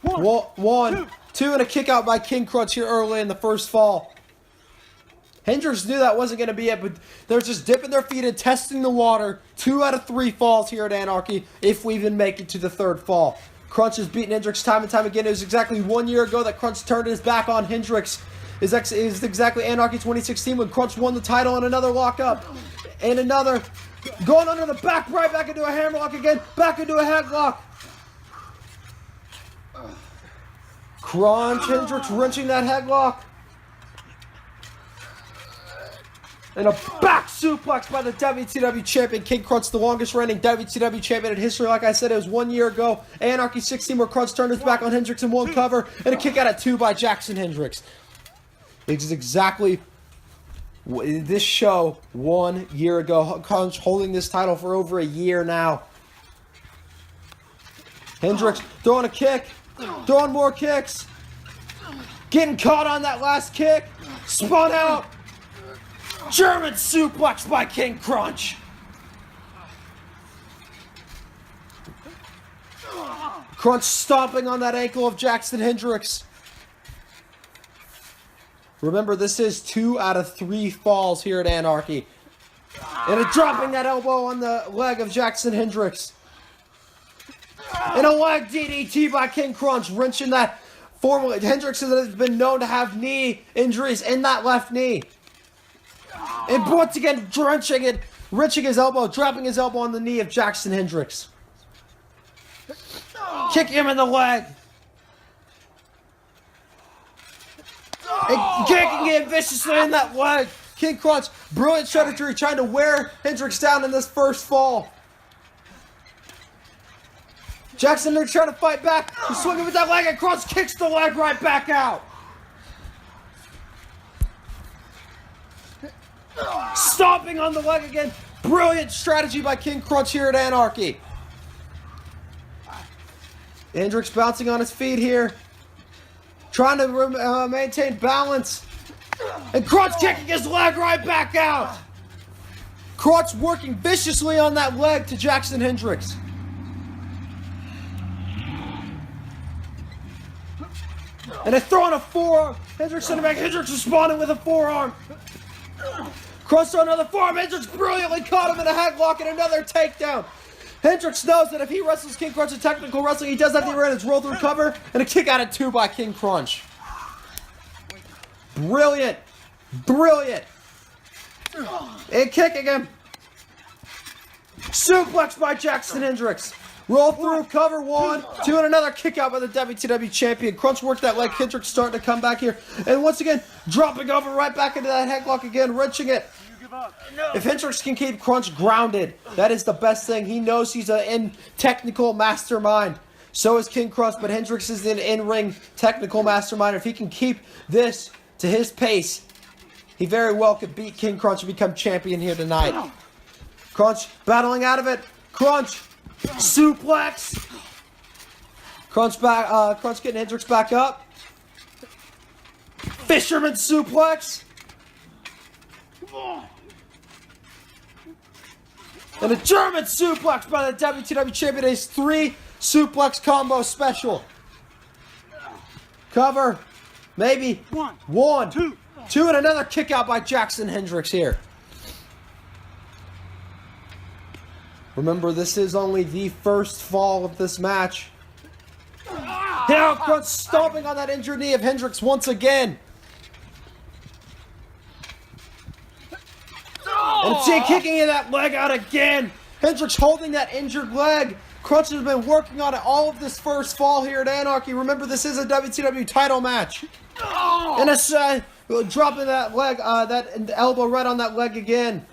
One. Two, and a kick out by King Krunch here early in the first fall. Hendrix knew that wasn't going to be it, but they're just dipping their feet and testing the water. 2 out of 3 falls here at Anarchy, if we even make it to the third fall. Krunch has beaten Hendrix time and time again. It was exactly 1 year ago that Krunch turned his back on Hendrix. It was exactly Anarchy 2016 when Krunch won the title and another lockup. And another. Going under the back, right back into a hammerlock again. Back into a headlock. Krunch, Hendrix wrenching that headlock. And a back suplex by the WTW champion, King Krunch, the longest reigning WTW champion in history. Like I said, it was 1 year ago. Anarchy 16 where Krunch turned his back on Hendrix in one cover. And a kick out at 2 by Jackson Hendrix. It's exactly this show 1 year ago. Krunch holding this title for over a year now. Hendrix throwing a kick. Throwing more kicks. Getting caught on that last kick. Spun out. German suplex by King Krunch. Krunch stomping on that ankle of Jackson Hendrix. Remember, this is 2 out of 3 falls here at Anarchy. And dropping that elbow on the leg of Jackson Hendrix. And a leg DDT by King Krunch, wrenching that former Hendrix has been known to have knee injuries in that left knee. And once again, wrenching his elbow, dropping his elbow on the knee of Jackson Hendrix. Kicking him in the leg. And kicking him viciously in that leg. King Krunch, brilliant strategy, trying to wear Hendrix down in this first fall. Jackson, they're trying to fight back. He's swinging with that leg, and Krunch kicks the leg right back out. Stomping on the leg again. Brilliant strategy by King Krunch here at Anarchy. Hendrix bouncing on his feet here. Trying to maintain balance. And Krunch kicking his leg right back out. Krunch working viciously on that leg to Jackson Hendrix. And they're throwing a forearm. Hendrix sending back. Hendrix responding with a forearm. Krunch on another forearm. Hendrix brilliantly caught him in a headlock and another takedown. Hendrix knows that if he wrestles King Krunch in technical wrestling, he does have the advantage. Roll through cover and a kick out at 2 by King Krunch. Brilliant. Brilliant. And kicking him. Suplex by Jackson Hendrix. Roll through, cover 1, 2, and another kick out by the WTW champion. Krunch worked that leg. Hendrix starting to come back here. And once again, dropping over right back into that headlock again, wrenching it. If Hendrix can keep Krunch grounded, that is the best thing. He knows he's an technical mastermind. So is King Krunch, but Hendrix is an in-ring technical mastermind. If he can keep this to his pace, he very well could beat King Krunch and become champion here tonight. Krunch battling out of it. Krunch. Suplex. Krunch getting Hendrix back up. Fisherman suplex. And a German suplex by the WTW Champion. His 3 suplex combo special. Cover. Maybe. One, two, and another kick out by Jackson Hendrix here. Remember, this is only the first fall of this match. Now Krunch stomping on that injured knee of Hendrix once again. And it's kicking that leg out again. Hendrix holding that injured leg. Krunch has been working on it all of this first fall here at Anarchy. Remember, this is a WTW title match. And it's dropping that leg, that elbow right on that leg again.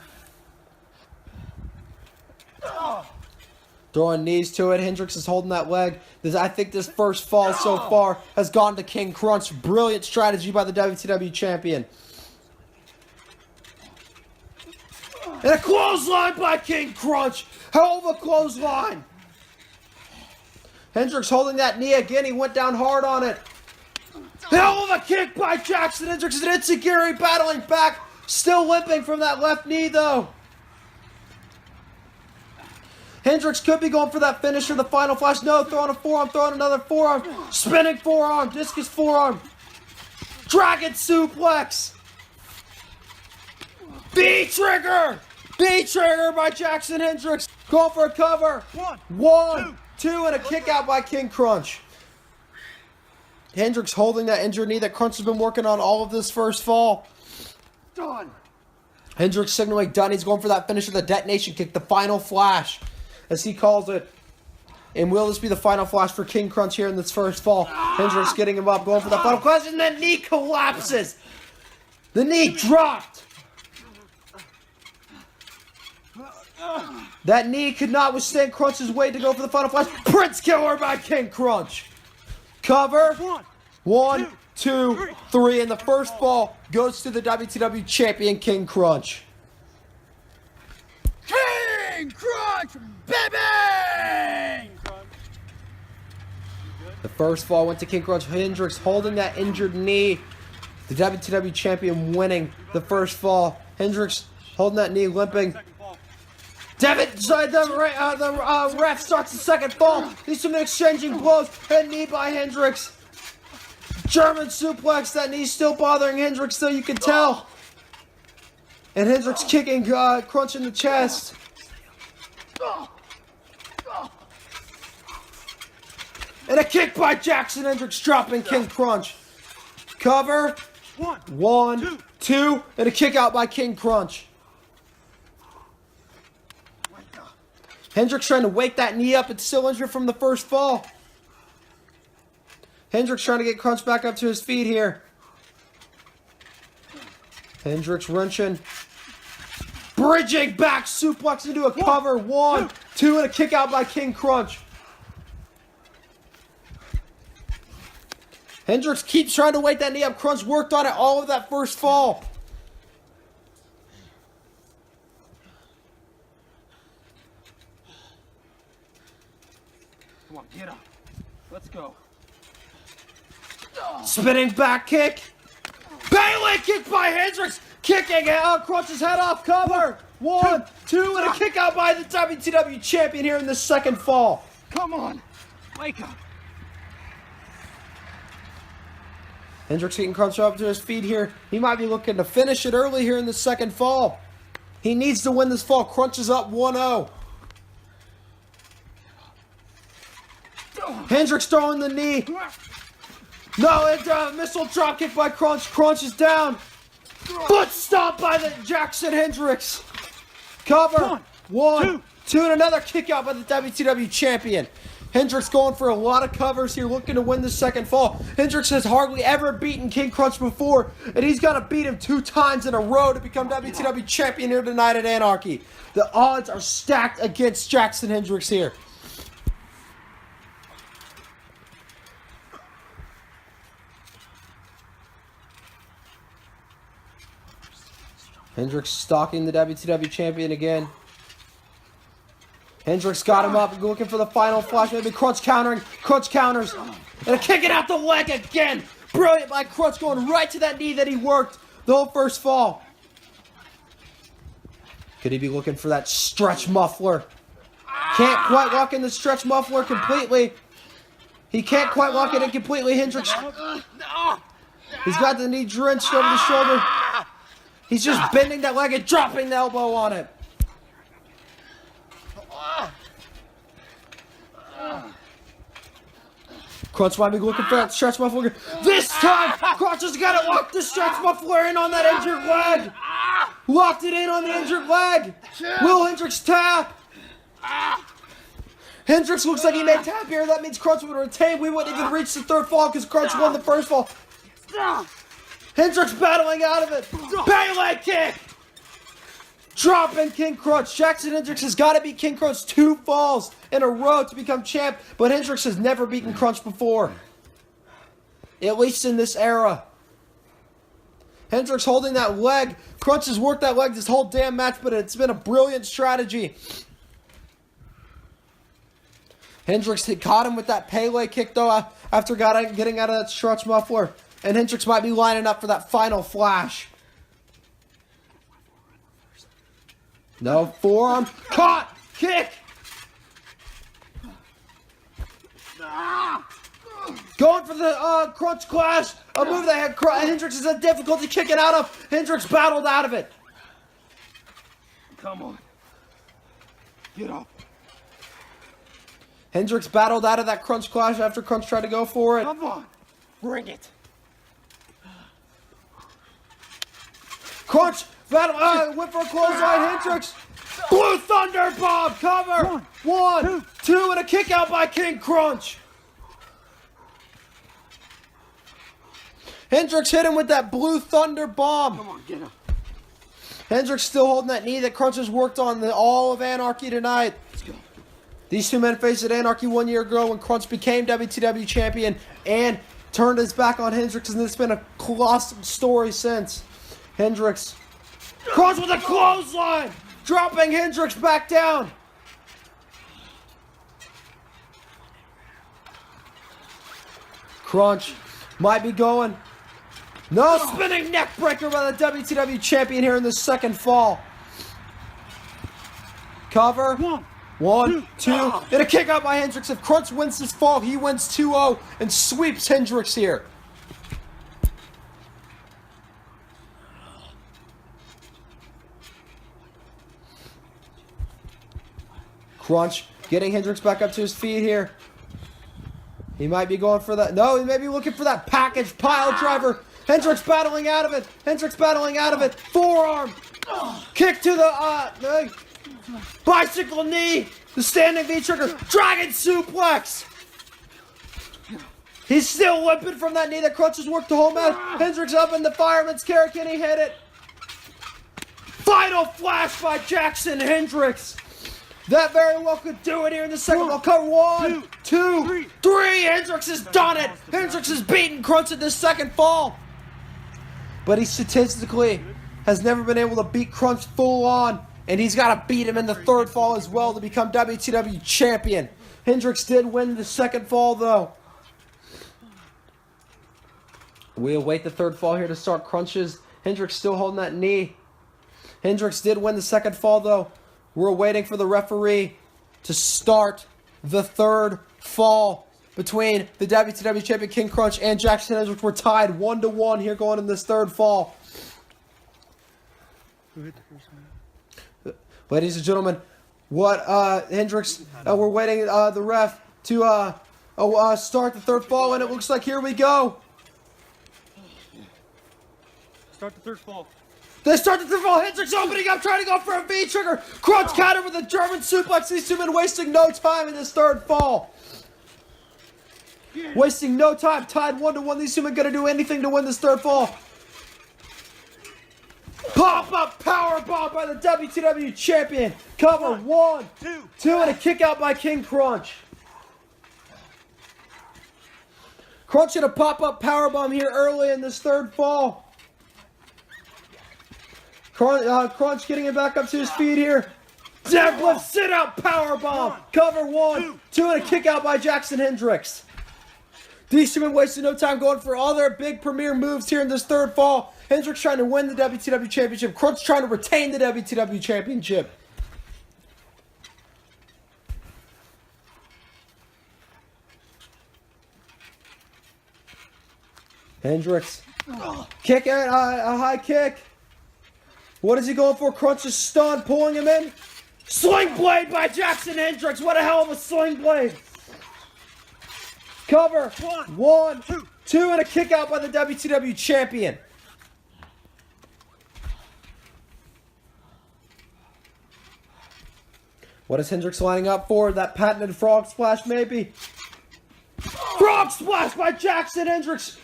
Throwing knees to it. Hendrix is holding that leg. I think this first fall so far has gone to King Krunch. Brilliant strategy by the WTW champion. And a clothesline by King Krunch. Hell of a clothesline. Hendrix holding that knee again. He went down hard on it. Hell of a kick by Jackson Hendrix. And Itsugiri battling back. Still limping from that left knee though. Hendrix could be going for that finisher, the final flash. No, throwing a forearm, throwing another forearm. Spinning forearm, discus forearm. Dragon suplex. B-trigger. B-trigger by Jackson Hendrix. Going for a cover. One, two, and a kick out by King Krunch. Hendrix holding that injured knee that Krunch has been working on all of this first fall. Done. Hendrix signaling done. He's going for that finisher, the detonation kick, the final flash, as he calls it. And will this be the final flash for King Krunch here in this first fall? Hendrix getting him up, going for the final flash, and that knee collapses. The knee dropped. That knee could not withstand Krunch's weight to go for the final flash. Prince Killer by King Krunch. Cover. One, two, three. And the first fall goes to the WTW champion, King Krunch. King Krunch, baby! The first fall went to King Krunch. Hendrix holding that injured knee. The WTW champion winning the first fall. Hendrix holding that knee, limping. Devitt, the ref starts the second fall. These two exchanging blows. Head knee by Hendrix. German suplex. That knee's still bothering Hendrix, though, you can tell. And Hendrix kicking Krunch in the chest. And a kick by Jackson Hendrix, dropping King Krunch. Cover. One, two, and a kick out by King Krunch. Hendrix trying to wake that knee up. It's still injured from the first fall. Hendrix trying to get Krunch back up to his feet here. Hendrix wrenching. Bridging back suplex into a cover. One, two, and a kick out by King Krunch. Hendrix keeps trying to wake that knee up. Krunch worked on it all of that first fall. Come on, get up. Let's go. Spinning back kick. Bailey kick by Hendrix. Kicking Krunch's head off. Cover. One, two, and a kick out by the WTW champion here in the second fall. Come on. Wake up. Hendrix getting Krunch up to his feet here. He might be looking to finish it early here in the second fall. He needs to win this fall. Krunch is up 1-0. Hendrix throwing the knee. No, it's a missile drop kick by Krunch. Krunch is down. Foot stomp by the Jackson Hendrix. Cover. One, two, and another kick out by the WTW champion. Hendrix going for a lot of covers here, looking to win the second fall. Hendrix has hardly ever beaten King Krunch before, and he's got to beat him 2 times in a row to become WTW champion here tonight at Anarchy. The odds are stacked against Jackson Hendrix here. Hendrix stalking the WTW champion again. Hendrix got him up, looking for the final flash. Maybe Krunch countering. Krunch counters. And a kicking out the leg again. Brilliant by Krunch, going right to that knee that he worked the whole first fall. Could he be looking for that stretch muffler? Can't quite lock in the stretch muffler completely. He can't quite lock it in completely. Hendrix. He's got the knee drenched over the shoulder. He's just bending that leg and dropping the elbow on it. Krunch might be looking for that stretch muffler. This time, Krunch has got to lock the stretch muffler in on that injured leg. Locked it in on the injured leg. Will Hendrix tap? Hendrix looks like he may tap here. That means Krunch would retain. We wouldn't even reach the third fall because Krunch won the first fall. Hendrix battling out of it. Pele kick. Dropping King Krunch. Jackson Hendrix has got to beat King Krunch 2 falls in a row to become champ, but Hendrix has never beaten Krunch before. At least in this era. Hendrix holding that leg. Krunch has worked that leg this whole damn match, but it's been a brilliant strategy. Hendrix caught him with that Pele kick, though, after getting out of that stretch muffler. And Hendrix might be lining up for that final flash. No, forearm. Caught! Kick! Going for the Krunch clash. A move that Hendrix has had difficulty kicking out of. Hendrix battled out of it. Come on. Get up. Hendrix battled out of that Krunch clash after Krunch tried to go for it. Come on. Bring it. Krunch went for a clothesline. Hendrix. Blue Thunder Bomb. Cover. One, two, and a kick out by King Krunch. Hendrix hit him with that Blue Thunder Bomb. Come on, get up. Hendrix still holding that knee that Krunch has worked on all of Anarchy tonight. Let's go. These two men faced at Anarchy 1 year ago when Krunch became WTW champion and turned his back on Hendrix, and it's been a colossal story since. Hendrix. Krunch with a clothesline! Dropping Hendrix back down. Krunch might be going. No, spinning neck breaker by the WTW champion here in the second fall. Cover. One, two, and a kick out by Hendrix. If Krunch wins this fall, he wins 2-0 and sweeps Hendrix here. Krunch getting Hendrix back up to his feet here. He might be going for that. No, he may be looking for that package pile driver. Hendrix battling out of it. Hendrix battling out of it. Forearm. Kick to the bicycle knee. The standing V-trigger. Dragon suplex. He's still limping from that knee that Krunch has worked the whole match. Hendrix up in the fireman's carry. Can he hit it? Final flash by Jackson Hendrix. That very well could do it here in the second ball. Cover. One, two, three. Hendrix has done it. Hendrix has beaten Krunch in this second fall. But he statistically has never been able to beat Krunch full on. And he's got to beat him in the third fall as well to become WTW champion. Hendrix did win the second fall, though. We await the third fall here to start Krunch's. Hendrix still holding that knee. Hendrix did win the second fall, though. We're waiting for the referee to start the third fall between the WTW champion King Krunch and Jackson Hendrix. We're tied 1-1 here going in this third fall. Ladies and gentlemen, Hendrix, we're waiting the ref to start the third fall, and it looks like here we go. Start the third fall. They start the third fall. Hendrix opening up, trying to go for a V-trigger. Krunch counter with a German suplex. These two men wasting no time in this third fall. Wasting no time. Tied 1-1. These two men going to do anything to win this third fall. Pop-up powerbomb by the WTW champion. Cover. One, two, and a kick out by King Krunch. Krunch hit a pop-up powerbomb here early in this third fall. Krunch getting him back up to his feet here. Deadlift sit-out powerbomb. Cover. One, two, and a kick out by Jackson Hendrix. These two men wasting no time going for all their big premier moves here in this third fall. Hendrix trying to win the WTW Championship. Krunch trying to retain the WTW Championship. Hendrix. Kick out, a high kick. What is he going for? Krunch is stunned, pulling him in. Sling blade by Jackson Hendrix. What a hell of a sling blade. Cover. One, two, and a kick out by the WTW champion. What is Hendrix lining up for? That patented frog splash, maybe? Frog splash by Jackson Hendrix.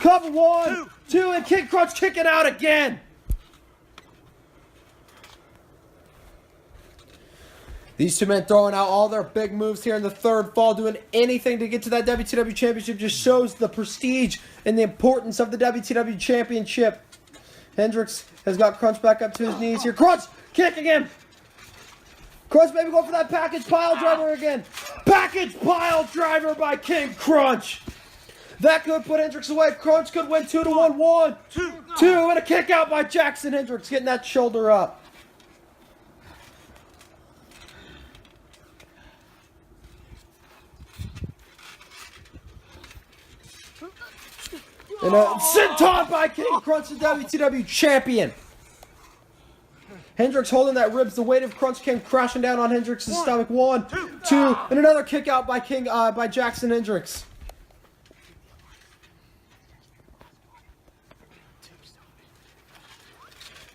Cover one, two, and Krunch kicking out again. These two men throwing out all their big moves here in the third fall, doing anything to get to that WTW Championship. Just shows the prestige and the importance of the WTW Championship. Hendrix has got Krunch back up to his knees here. Krunch kicking him. Krunch maybe going for that package pile driver again. Package pile driver by King Krunch. That could put Hendrix away. Krunch could win 2-1. 1, 2, and a kick out by Jackson Hendrix, getting that shoulder up. And a senton by King Krunch, the WTW champion. Hendrix holding that ribs. The weight of Krunch came crashing down on Hendrix's stomach. 1, 2, and another kick out by by Jackson Hendrix.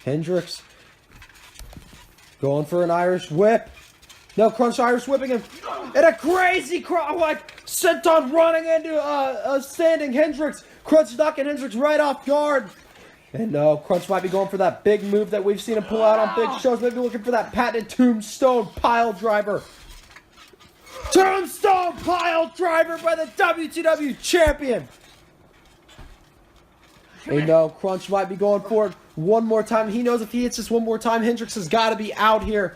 Hendrix going for an Irish whip. No, Krunch Irish whipping him. And a crazy senton running into a standing Hendrix. Krunch knocking Hendrix right off guard. And no, Krunch might be going for that big move that we've seen him pull out on big shows. Maybe looking for that patented tombstone pile driver. Tombstone pile driver by the WTW champion. And no, Krunch might be going for it one more time. He knows if he hits this one more time, Hendrix has got to be out here.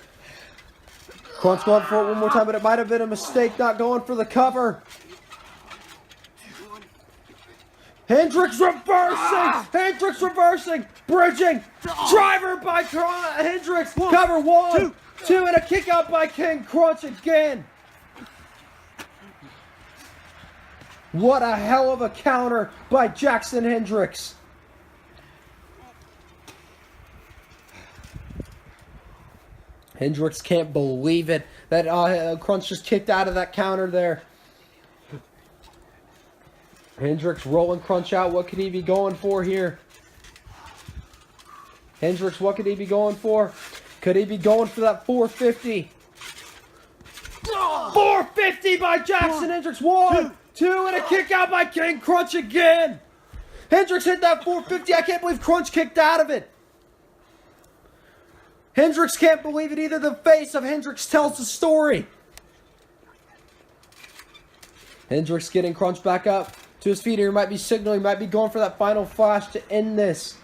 Krunch going for it one more time, but it might have been a mistake not going for the cover. Hendrix reversing! Hendrix reversing! Bridging! Driver by Hendrix! Cover 1, 2, and a kick out by King Krunch again! What a hell of a counter by Jackson Hendrix! Hendrix can't believe it that Krunch just kicked out of that counter there. Hendrix rolling Krunch out. What could he be going for here? Hendrix, what could he be going for? Could he be going for that 450? 450 by Jackson Hendrix. 1, 2, and a kick out by King Krunch again. Hendrix hit that 450. I can't believe Krunch kicked out of it. Hendrix can't believe it either. The face of Hendrix tells the story. Hendrix getting Krunch back up to his feet here. He might be signaling, might be going for that final flash to end this.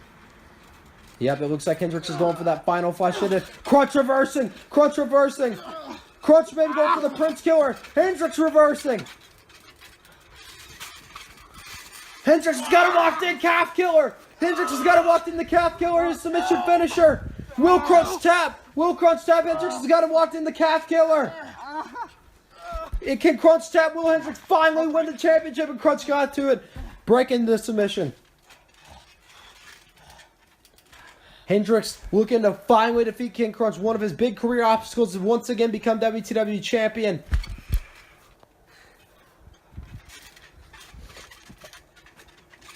Yep, it looks like Hendrix is going for that final flash to end it. Krunch reversing. Krunch reversing. Krunch maybe going for the Prince Killer. Hendrix reversing. Hendrix has got a locked in calf killer. Hendrix has got a locked in the calf killer. His submission finisher. Will Krunch tap? Will Krunch tap? Hendrix has got him locked in the calf killer. It can Krunch tap. Will Hendrix finally win the championship? And Krunch got to it, breaking the submission. Hendrix looking to finally defeat King Krunch. One of his big career obstacles to once again become WTW champion.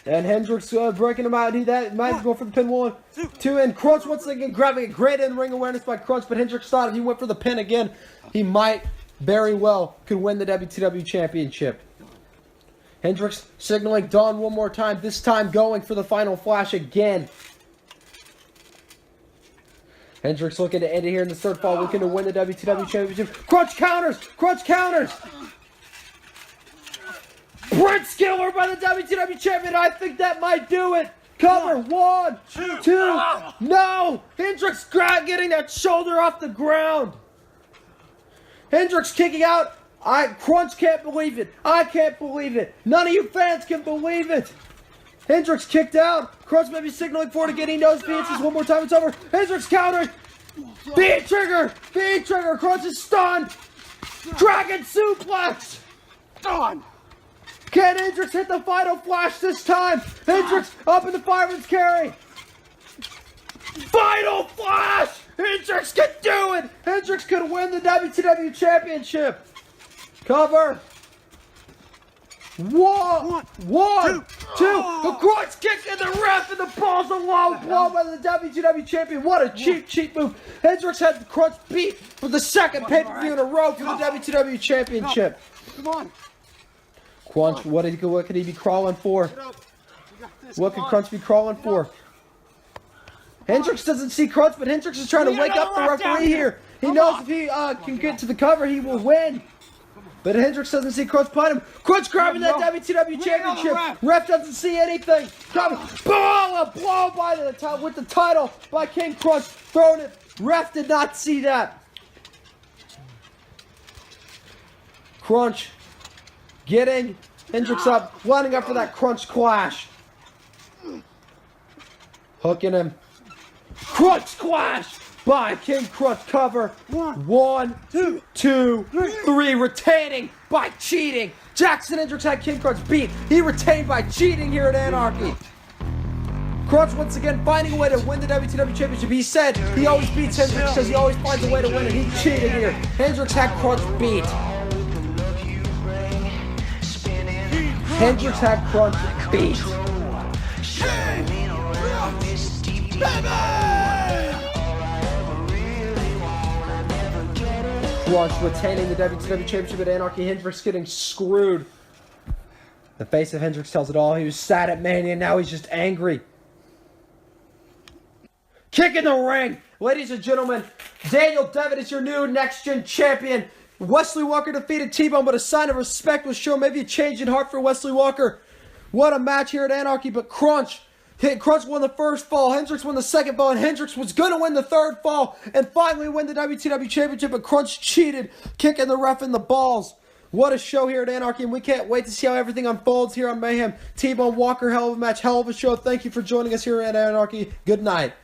And Hendrix breaking him out. He might go for the pin. 1, 2, and Krunch once again grabbing a great in-ring awareness by Krunch. But Hendrix thought if he went for the pin again, he might very well could win the WTW championship. Hendrix signaling Dawn one more time. This time going for the final flash again. Hendrix looking to end it here in the third fall, looking to win the WTW championship. Krunch counters! Krunch counters! Prince Killer by the WTW champion. I think that might do it. Cover 1, 2. No! Hendrix getting that shoulder off the ground. Hendrix kicking out Krunch can't believe it. I can't believe it. None of you fans can believe it. Hendrix kicked out. Krunch may be signaling for it again. He knows if he hits this one more time, it's over. Hendrix countering. Beat trigger. Beat trigger. Krunch is stunned. Dragon suplex. Done. Can Hendrix hit the final flash this time? Hendrix up in the fireman's carry. Final flash. Hendrix can do it. Hendrix could win the WTW Championship. Cover. One, two. The Krunch kick in the ref and the ball's a low blow by the WTW champion. What a cheap move. Hendrix had the Krunch beat for the second pay-per-view in a row for the WTW Championship. Come on. Krunch, what could he be crawling for? What could Krunch be crawling for? Hendrix doesn't see Krunch, but Hendrix is trying to wake up the referee here. He knows if he can get to the cover, he will win. But Hendrix doesn't see Krunch behind him. Krunch grabbing that WTW Championship. Ref doesn't see anything. Boom! A blow by with the title by King Krunch. Throwing it. Ref did not see that. Krunch getting Hendrix up. Lining up for that Krunch clash. Hooking him. Krunch splash by King Krunch. Cover. One, two, three. Retaining by cheating. Jackson Hendrix had King Krunch beat. He retained by cheating here at Anarchy. Krunch once again finding a way to win the WTW Championship. He said he always beats Hendrix because he always finds a way to win, and he cheated here. Hendrix had Krunch beat. Hendrix had Krunch beat. Krunch retaining the WTW Championship at Anarchy. Hendrix getting screwed. The face of Hendrix tells it all. He was sad at Mania, now he's just angry. Kick in the ring. Ladies and gentlemen, Daniel Devitt is your new Nex-Gen champion. Wesley Walker defeated T-Bone, but a sign of respect was shown. Maybe a change in heart for Wesley Walker. What a match here at Anarchy, but Krunch won the first fall, Hendrix won the second fall, and Hendrix was going to win the third fall and finally win the WTW Championship, but Krunch cheated, kicking the ref in the balls. What a show here at Anarchy, and we can't wait to see how everything unfolds here on Mayhem. T-Bone Walker, hell of a match, hell of a show. Thank you for joining us here at Anarchy. Good night.